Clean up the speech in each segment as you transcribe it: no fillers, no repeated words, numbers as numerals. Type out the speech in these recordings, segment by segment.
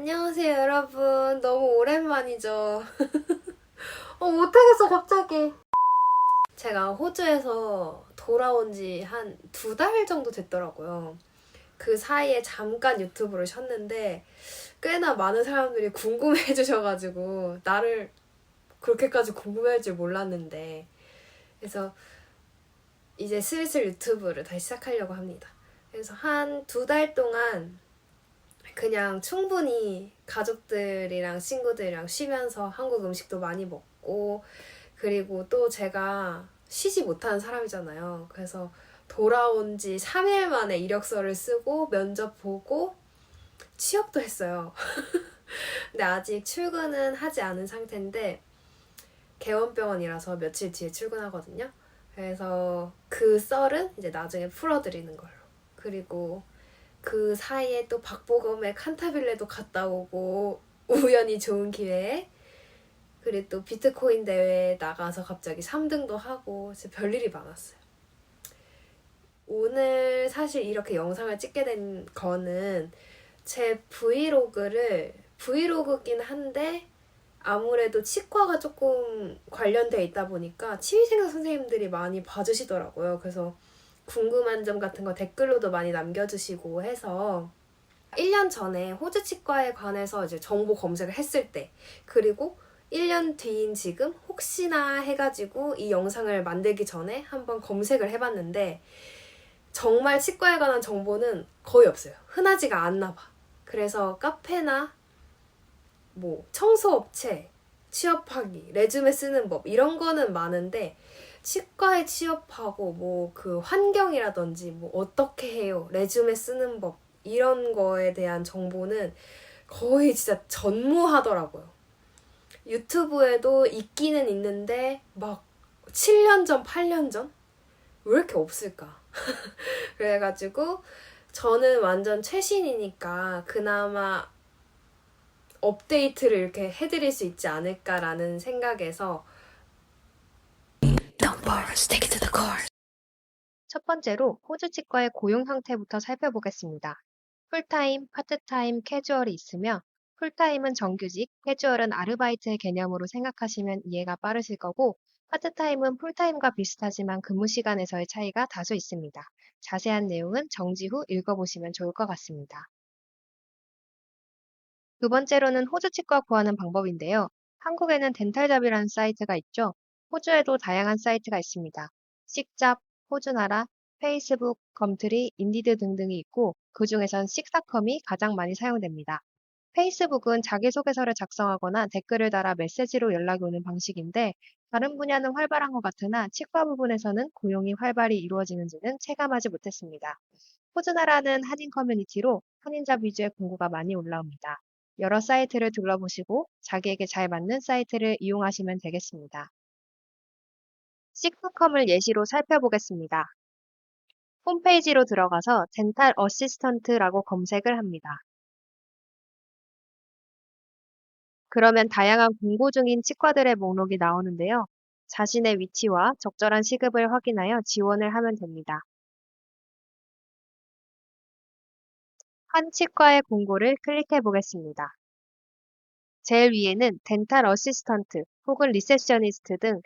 안녕하세요, 여러분. 너무 오랜만이죠. 못하겠어, 갑자기. 제가 호주에서 돌아온 지 한 2달 정도 됐더라고요. 그 사이에 잠깐 유튜브를 쉬었는데, 꽤나 많은 사람들이 궁금해 주셔가지고, 나를 그렇게까지 궁금해할 줄 몰랐는데, 그래서 이제 슬슬 유튜브를 다시 시작하려고 합니다. 그래서 한 2달 동안 그냥 충분히 가족들이랑 친구들이랑 쉬면서 한국 음식도 많이 먹고, 그리고 또 제가 쉬지 못하는 사람이잖아요. 그래서 돌아온 지 3일 만에 이력서를 쓰고 면접 보고 취업도 했어요. 근데 아직 출근은 하지 않은 상태인데 개원병원이라서 며칠 뒤에 출근하거든요. 그래서 그 썰은 이제 나중에 풀어드리는 걸로. 그리고 그 사이에 또 박보검의 칸타빌레도 갔다 오고 우연히 좋은 기회에, 그리고 또 비트코인 대회에 나가서 갑자기 3등도 하고 진짜 별일이 많았어요. 오늘 사실 이렇게 영상을 찍게 된 거는 제 브이로그긴 한데 아무래도 치과가 조금 관련돼 있다 보니까 치위생사 선생님들이 많이 봐주시더라고요. 그래서 궁금한 점 같은 거 댓글로도 많이 남겨주시고 해서 1년 전에 호주 치과에 관해서 이제 정보 검색을 했을 때, 그리고 1년 뒤인 지금 혹시나 해가지고 이 영상을 만들기 전에 한번 검색을 해봤는데 정말 치과에 관한 정보는 거의 없어요. 흔하지가 않나 봐. 그래서 카페나 뭐 청소업체, 취업하기, 레주메 쓰는 법 이런 거는 많은데 치과에 취업하고 뭐 그 환경이라든지 뭐 어떻게 해요, 레주메 쓰는 법 이런 거에 대한 정보는 거의 진짜 전무하더라고요. 유튜브에도 있기는 있는데 막 7년 전, 8년 전? 왜 이렇게 없을까? 그래가지고 저는 완전 최신이니까 그나마 업데이트를 이렇게 해드릴 수 있지 않을까라는 생각에서 첫 번째로 호주 치과의 고용 형태부터 살펴보겠습니다. 풀타임, 파트타임, 캐주얼이 있으며 풀타임은 정규직, 캐주얼은 아르바이트의 개념으로 생각하시면 이해가 빠르실 거고, 파트타임은 풀타임과 비슷하지만 근무 시간에서의 차이가 다소 있습니다. 자세한 내용은 정지 후 읽어보시면 좋을 것 같습니다. 두 번째로는 호주 치과 구하는 방법인데요. 한국에는 덴탈잡이라는 사이트가 있죠. 호주에도 다양한 사이트가 있습니다. 식잡, 호주나라, 페이스북, 검트리, 인디드 등등이 있고 그 중에선 식사컴이 가장 많이 사용됩니다. 페이스북은 자기소개서를 작성하거나 댓글을 달아 메시지로 연락이 오는 방식인데 다른 분야는 활발한 것 같으나 치과 부분에서는 고용이 활발히 이루어지는지는 체감하지 못했습니다. 호주나라는 한인 커뮤니티로 한인잡 위주의 공고가 많이 올라옵니다. 여러 사이트를 둘러보시고 자기에게 잘 맞는 사이트를 이용하시면 되겠습니다. 식스컴을 예시로 살펴보겠습니다. 홈페이지로 들어가서 덴탈 어시스턴트라고 검색을 합니다. 그러면 다양한 공고 중인 치과들의 목록이 나오는데요. 자신의 위치와 적절한 시급을 확인하여 지원을 하면 됩니다. 한 치과의 공고를 클릭해 보겠습니다. 제일 위에는 덴탈 어시스턴트 혹은 리셉셔니스트 등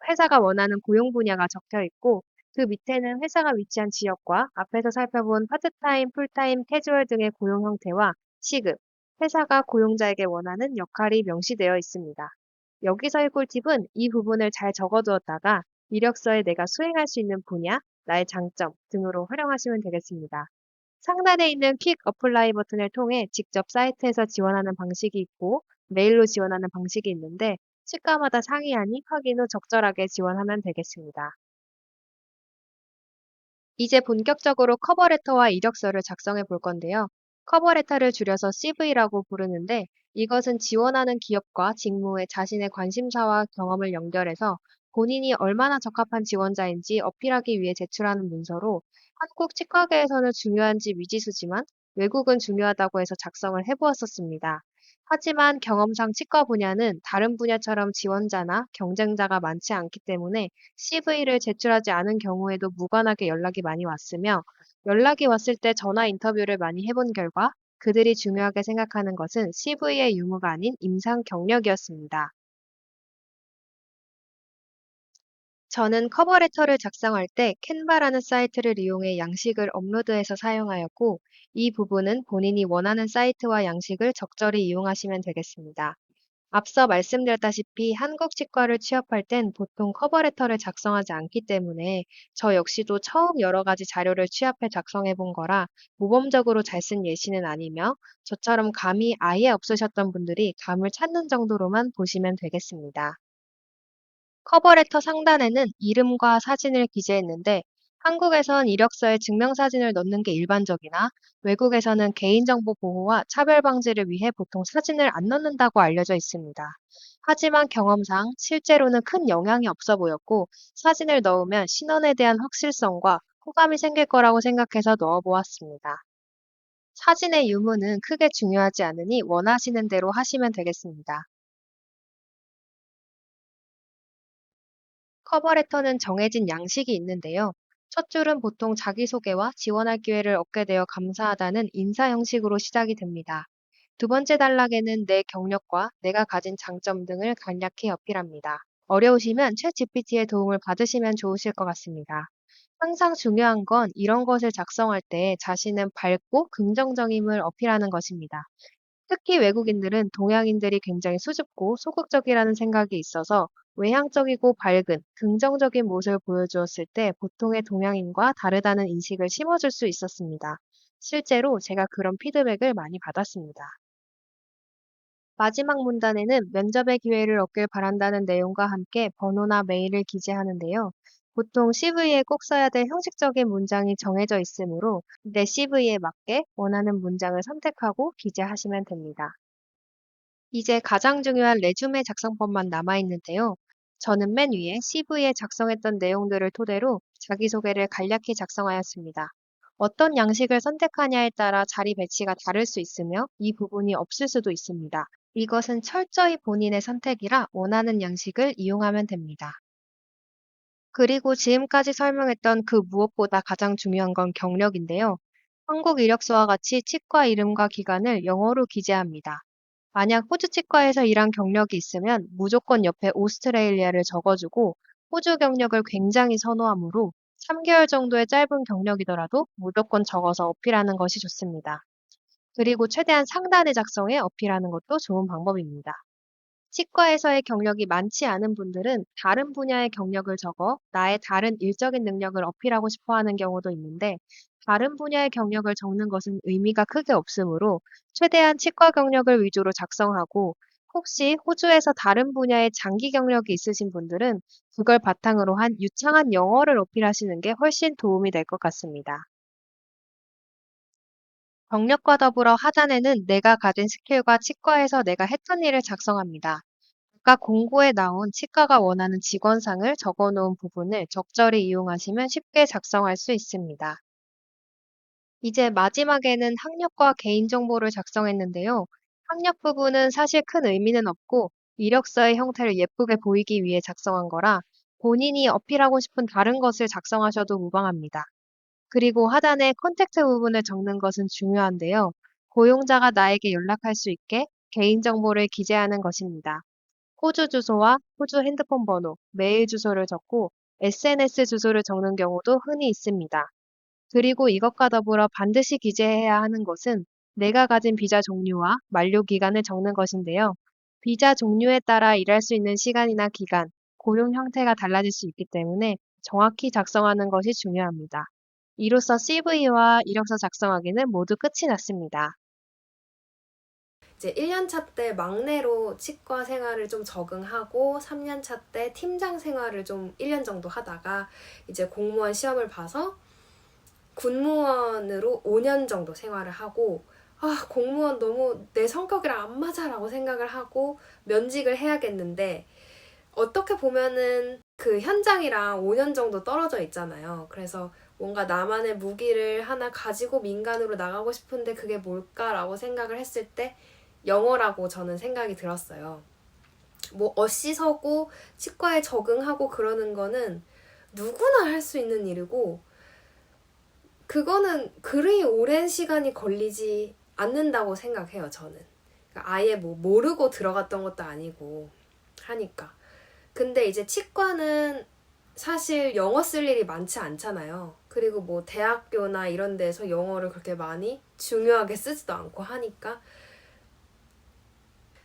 회사가 원하는 고용 분야가 적혀 있고 그 밑에는 회사가 위치한 지역과 앞에서 살펴본 파트타임, 풀타임, 캐주얼 등의 고용 형태와 시급, 회사가 고용자에게 원하는 역할이 명시되어 있습니다. 여기서의 꿀팁은 이 부분을 잘 적어두었다가 이력서에 내가 수행할 수 있는 분야, 나의 장점 등으로 활용하시면 되겠습니다. 상단에 있는 퀵 어플라이 버튼을 통해 직접 사이트에서 지원하는 방식이 있고 메일로 지원하는 방식이 있는데 치과마다 상이하니 확인 후 적절하게 지원하면 되겠습니다. 이제 본격적으로 커버레터와 이력서를 작성해 볼 건데요. 커버레터를 줄여서 CV라고 부르는데 이것은 지원하는 기업과 직무에 자신의 관심사와 경험을 연결해서 본인이 얼마나 적합한 지원자인지 어필하기 위해 제출하는 문서로 한국 치과계에서는 중요한지 미지수지만 외국은 중요하다고 해서 작성을 해보았었습니다. 하지만 경험상 치과 분야는 다른 분야처럼 지원자나 경쟁자가 많지 않기 때문에 CV를 제출하지 않은 경우에도 무관하게 연락이 많이 왔으며 연락이 왔을 때 전화 인터뷰를 많이 해본 결과 그들이 중요하게 생각하는 것은 CV의 유무가 아닌 임상 경력이었습니다. 저는 커버레터를 작성할 때 캔바라는 사이트를 이용해 양식을 업로드해서 사용하였고, 이 부분은 본인이 원하는 사이트와 양식을 적절히 이용하시면 되겠습니다. 앞서 말씀드렸다시피 한국 치과를 취업할 땐 보통 커버레터를 작성하지 않기 때문에 저 역시도 처음 여러 가지 자료를 취합해 작성해 본 거라 모범적으로 잘 쓴 예시는 아니며 저처럼 감이 아예 없으셨던 분들이 감을 찾는 정도로만 보시면 되겠습니다. 커버레터 상단에는 이름과 사진을 기재했는데 한국에선 이력서에 증명사진을 넣는 게 일반적이나 외국에서는 개인정보 보호와 차별 방지를 위해 보통 사진을 안 넣는다고 알려져 있습니다. 하지만 경험상 실제로는 큰 영향이 없어 보였고 사진을 넣으면 신원에 대한 확실성과 호감이 생길 거라고 생각해서 넣어 보았습니다. 사진의 유무는 크게 중요하지 않으니 원하시는 대로 하시면 되겠습니다. 커버레터는 정해진 양식이 있는데요. 첫 줄은 보통 자기소개와 지원할 기회를 얻게 되어 감사하다는 인사 형식으로 시작이 됩니다. 두 번째 단락에는 내 경력과 내가 가진 장점 등을 간략히 어필합니다. 어려우시면 챗 GPT의 도움을 받으시면 좋으실 것 같습니다. 항상 중요한 건 이런 것을 작성할 때 자신은 밝고 긍정적임을 어필하는 것입니다. 특히 외국인들은 동양인들이 굉장히 수줍고 소극적이라는 생각이 있어서 외향적이고 밝은, 긍정적인 모습을 보여주었을 때 보통의 동양인과 다르다는 인식을 심어줄 수 있었습니다. 실제로 제가 그런 피드백을 많이 받았습니다. 마지막 문단에는 면접의 기회를 얻길 바란다는 내용과 함께 번호나 메일을 기재하는데요. 보통 CV에 꼭 써야 될 형식적인 문장이 정해져 있으므로 내 CV에 맞게 원하는 문장을 선택하고 기재하시면 됩니다. 이제 가장 중요한 레주메 작성법만 남아있는데요. 저는 맨 위에 CV에 작성했던 내용들을 토대로 자기소개를 간략히 작성하였습니다. 어떤 양식을 선택하냐에 따라 자리 배치가 다를 수 있으며 이 부분이 없을 수도 있습니다. 이것은 철저히 본인의 선택이라 원하는 양식을 이용하면 됩니다. 그리고 지금까지 설명했던 그 무엇보다 가장 중요한 건 경력인데요. 한국 이력서와 같이 치과 이름과 기간을 영어로 기재합니다. 만약 호주 치과에서 일한 경력이 있으면 무조건 옆에 오스트레일리아를 적어주고 호주 경력을 굉장히 선호하므로 3개월 정도의 짧은 경력이더라도 무조건 적어서 어필하는 것이 좋습니다. 그리고 최대한 상단에 작성해 어필하는 것도 좋은 방법입니다. 치과에서의 경력이 많지 않은 분들은 다른 분야의 경력을 적어 나의 다른 일적인 능력을 어필하고 싶어 하는 경우도 있는데 다른 분야의 경력을 적는 것은 의미가 크게 없으므로 최대한 치과 경력을 위주로 작성하고 혹시 호주에서 다른 분야의 장기 경력이 있으신 분들은 그걸 바탕으로 한 유창한 영어를 어필하시는 게 훨씬 도움이 될 것 같습니다. 경력과 더불어 하단에는 내가 가진 스킬과 치과에서 내가 했던 일을 작성합니다. 아까 공고에 나온 치과가 원하는 직원상을 적어 놓은 부분을 적절히 이용하시면 쉽게 작성할 수 있습니다. 이제 마지막에는 학력과 개인정보를 작성했는데요. 학력 부분은 사실 큰 의미는 없고 이력서의 형태를 예쁘게 보이기 위해 작성한 거라 본인이 어필하고 싶은 다른 것을 작성하셔도 무방합니다. 그리고 하단에 컨택트 부분을 적는 것은 중요한데요. 고용자가 나에게 연락할 수 있게 개인정보를 기재하는 것입니다. 호주 주소와 호주 핸드폰 번호, 메일 주소를 적고 SNS 주소를 적는 경우도 흔히 있습니다. 그리고 이것과 더불어 반드시 기재해야 하는 것은 내가 가진 비자 종류와 만료 기간을 적는 것인데요. 비자 종류에 따라 일할 수 있는 시간이나 기간, 고용 형태가 달라질 수 있기 때문에 정확히 작성하는 것이 중요합니다. 이로써 CV와 이력서 작성하기는 모두 끝이 났습니다. 이제 1년 차 때 막내로 치과 생활을 좀 적응하고 3년 차 때 팀장 생활을 좀 1년 정도 하다가 이제 공무원 시험을 봐서 군무원으로 5년 정도 생활을 하고 공무원 너무 내 성격이랑 안 맞아라고 생각을 하고 면직을 해야겠는데 어떻게 보면은 그 현장이랑 5년 정도 떨어져 있잖아요. 그래서 뭔가 나만의 무기를 하나 가지고 민간으로 나가고 싶은데 그게 뭘까라고 생각을 했을 때 영어라고 저는 생각이 들었어요. 뭐 어시서고 치과에 적응하고 그러는 거는 누구나 할 수 있는 일이고 그거는 그리 오랜 시간이 걸리지 않는다고 생각해요, 저는. 그러니까 아예 뭐 모르고 들어갔던 것도 아니고 하니까. 근데 이제 치과는 사실 영어 쓸 일이 많지 않잖아요. 그리고 뭐 대학교나 이런 데서 영어를 그렇게 많이 중요하게 쓰지도 않고 하니까.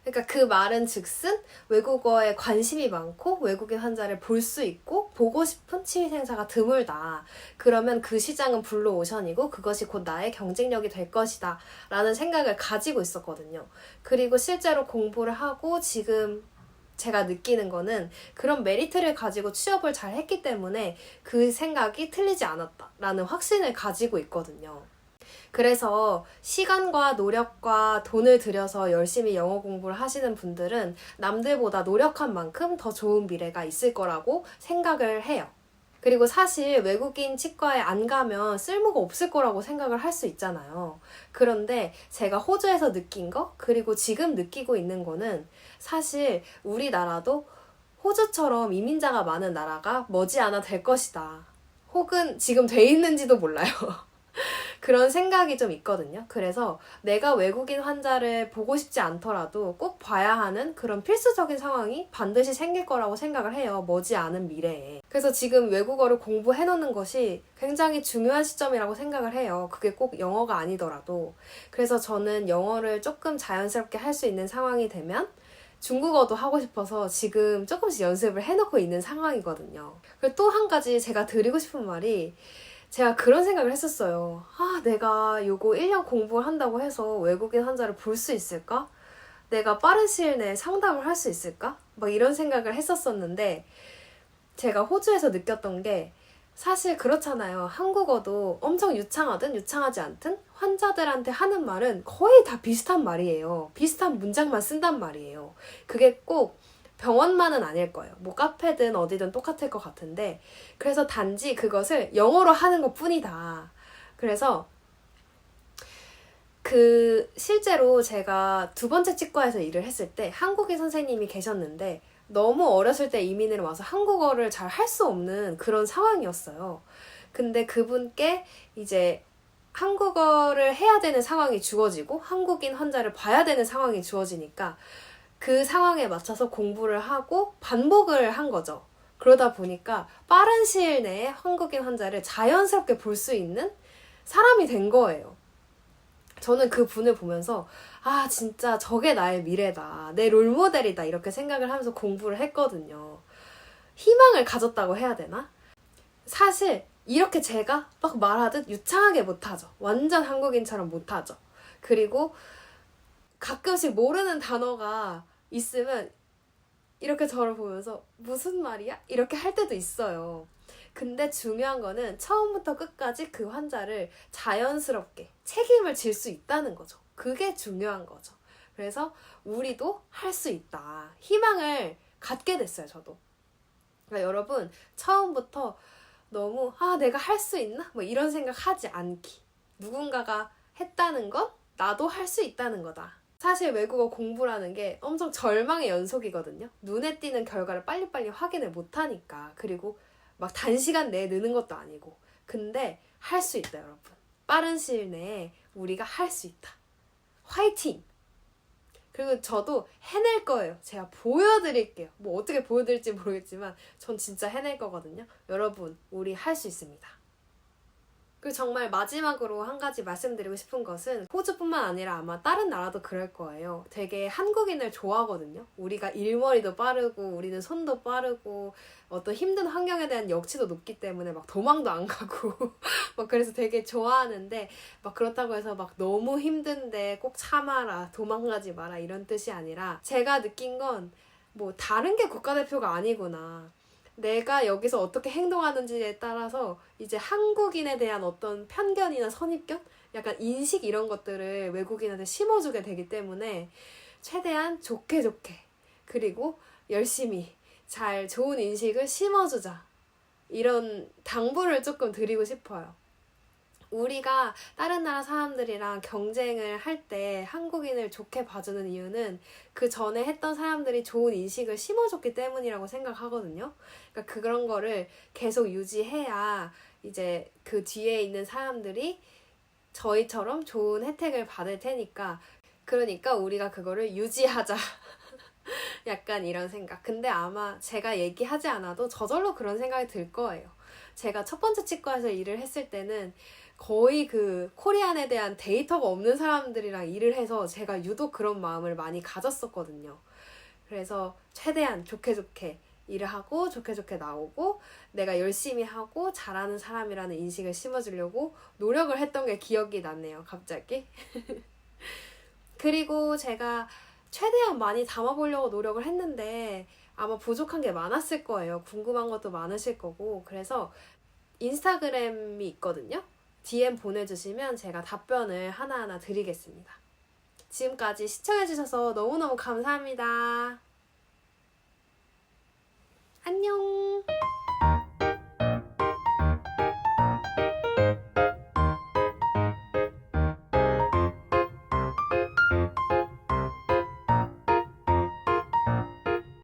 그러니까 그 말은 즉슨 외국어에 관심이 많고 외국인 환자를 볼 수 있고 보고 싶은 취미생사가 드물다. 그러면 그 시장은 블루오션이고 그것이 곧 나의 경쟁력이 될 것이다. 라는 생각을 가지고 있었거든요. 그리고 실제로 공부를 하고 지금 제가 느끼는 거는 그런 메리트를 가지고 취업을 잘 했기 때문에 그 생각이 틀리지 않았다라는 확신을 가지고 있거든요. 그래서 시간과 노력과 돈을 들여서 열심히 영어 공부를 하시는 분들은 남들보다 노력한 만큼 더 좋은 미래가 있을 거라고 생각을 해요. 그리고 사실 외국인 치과에 안 가면 쓸모가 없을 거라고 생각을 할 수 있잖아요. 그런데 제가 호주에서 느낀 거, 그리고 지금 느끼고 있는 거는 사실 우리나라도 호주처럼 이민자가 많은 나라가 머지않아 될 것이다. 혹은 지금 돼 있는지도 몰라요. 그런 생각이 좀 있거든요. 그래서 내가 외국인 환자를 보고 싶지 않더라도 꼭 봐야 하는 그런 필수적인 상황이 반드시 생길 거라고 생각을 해요. 머지않은 미래에. 그래서 지금 외국어를 공부해 놓는 것이 굉장히 중요한 시점이라고 생각을 해요. 그게 꼭 영어가 아니더라도. 그래서 저는 영어를 조금 자연스럽게 할 수 있는 상황이 되면 중국어도 하고 싶어서 지금 조금씩 연습을 해놓고 있는 상황이거든요. 그리고 또 한 가지 제가 드리고 싶은 말이, 제가 그런 생각을 했었어요. 내가 요거 1년 공부를 한다고 해서 외국인 환자를 볼 수 있을까? 내가 빠른 시일 내에 상담을 할 수 있을까? 막 이런 생각을 했었었는데, 제가 호주에서 느꼈던 게 사실 그렇잖아요. 한국어도 엄청 유창하든 유창하지 않든 환자들한테 하는 말은 거의 다 비슷한 말이에요. 비슷한 문장만 쓴단 말이에요. 그게 꼭 병원만은 아닐 거예요. 뭐 카페든 어디든 똑같을 것 같은데, 그래서 단지 그것을 영어로 하는 것 뿐이다. 그래서 실제로 제가 두 번째 치과에서 일을 했을 때 한국인 선생님이 계셨는데 너무 어렸을 때 이민을 와서 한국어를 잘 할 수 없는 그런 상황이었어요. 근데 그분께 이제 한국어를 해야 되는 상황이 주어지고 한국인 환자를 봐야 되는 상황이 주어지니까 그 상황에 맞춰서 공부를 하고 반복을 한 거죠. 그러다 보니까 빠른 시일 내에 한국인 환자를 자연스럽게 볼 수 있는 사람이 된 거예요. 저는 그 분을 보면서 진짜 저게 나의 미래다. 내 롤모델이다. 이렇게 생각을 하면서 공부를 했거든요. 희망을 가졌다고 해야 되나? 사실 이렇게 제가 막 말하듯 유창하게 못하죠. 완전 한국인처럼 못하죠. 그리고 가끔씩 모르는 단어가 있으면 이렇게 저를 보면서 무슨 말이야? 이렇게 할 때도 있어요. 근데 중요한 거는 처음부터 끝까지 그 환자를 자연스럽게 책임을 질 수 있다는 거죠. 그게 중요한 거죠. 그래서 우리도 할 수 있다. 희망을 갖게 됐어요, 저도. 그러니까 여러분, 처음부터 너무 내가 할 수 있나? 뭐 이런 생각하지 않기. 누군가가 했다는 건 나도 할 수 있다는 거다. 사실 외국어 공부라는 게 엄청 절망의 연속이거든요. 눈에 띄는 결과를 빨리빨리 확인을 못하니까. 그리고 막 단시간 내에 느는 것도 아니고. 근데 할 수 있다, 여러분. 빠른 시일 내에 우리가 할 수 있다. 화이팅! 그리고 저도 해낼 거예요. 제가 보여드릴게요. 뭐 어떻게 보여드릴지 모르겠지만 전 진짜 해낼 거거든요. 여러분, 우리 할 수 있습니다. 그리고 정말 마지막으로 한 가지 말씀드리고 싶은 것은 호주뿐만 아니라 아마 다른 나라도 그럴 거예요. 되게 한국인을 좋아하거든요. 우리가 일머리도 빠르고 우리는 손도 빠르고 어떤 힘든 환경에 대한 역치도 높기 때문에 막 도망도 안 가고 막 그래서 되게 좋아하는데, 막 그렇다고 해서 막 너무 힘든데 꼭 참아라, 도망가지 마라 이런 뜻이 아니라, 제가 느낀 건 뭐 다른 게 국가대표가 아니구나. 내가 여기서 어떻게 행동하는지에 따라서 이제 한국인에 대한 어떤 편견이나 선입견? 약간 인식 이런 것들을 외국인한테 심어주게 되기 때문에 최대한 좋게 그리고 열심히 잘 좋은 인식을 심어주자. 이런 당부를 조금 드리고 싶어요. 우리가 다른 나라 사람들이랑 경쟁을 할 때 한국인을 좋게 봐주는 이유는 그 전에 했던 사람들이 좋은 인식을 심어줬기 때문이라고 생각하거든요. 그러니까 그런 거를 계속 유지해야 이제 그 뒤에 있는 사람들이 저희처럼 좋은 혜택을 받을 테니까 그러니까 우리가 그거를 유지하자. 약간 이런 생각. 근데 아마 제가 얘기하지 않아도 저절로 그런 생각이 들 거예요. 제가 첫 번째 치과에서 일을 했을 때는 거의 그 코리안에 대한 데이터가 없는 사람들이랑 일을 해서 제가 유독 그런 마음을 많이 가졌었거든요. 그래서 최대한 좋게 좋게 일을 하고 좋게 좋게 나오고 내가 열심히 하고 잘하는 사람이라는 인식을 심어주려고 노력을 했던 게 기억이 나네요, 갑자기. 그리고 제가 최대한 많이 담아보려고 노력을 했는데 아마 부족한 게 많았을 거예요. 궁금한 것도 많으실 거고. 그래서 인스타그램이 있거든요. DM 보내주시면 제가 답변을 하나하나 드리겠습니다. 지금까지 시청해주셔서 너무너무 감사합니다. 안녕.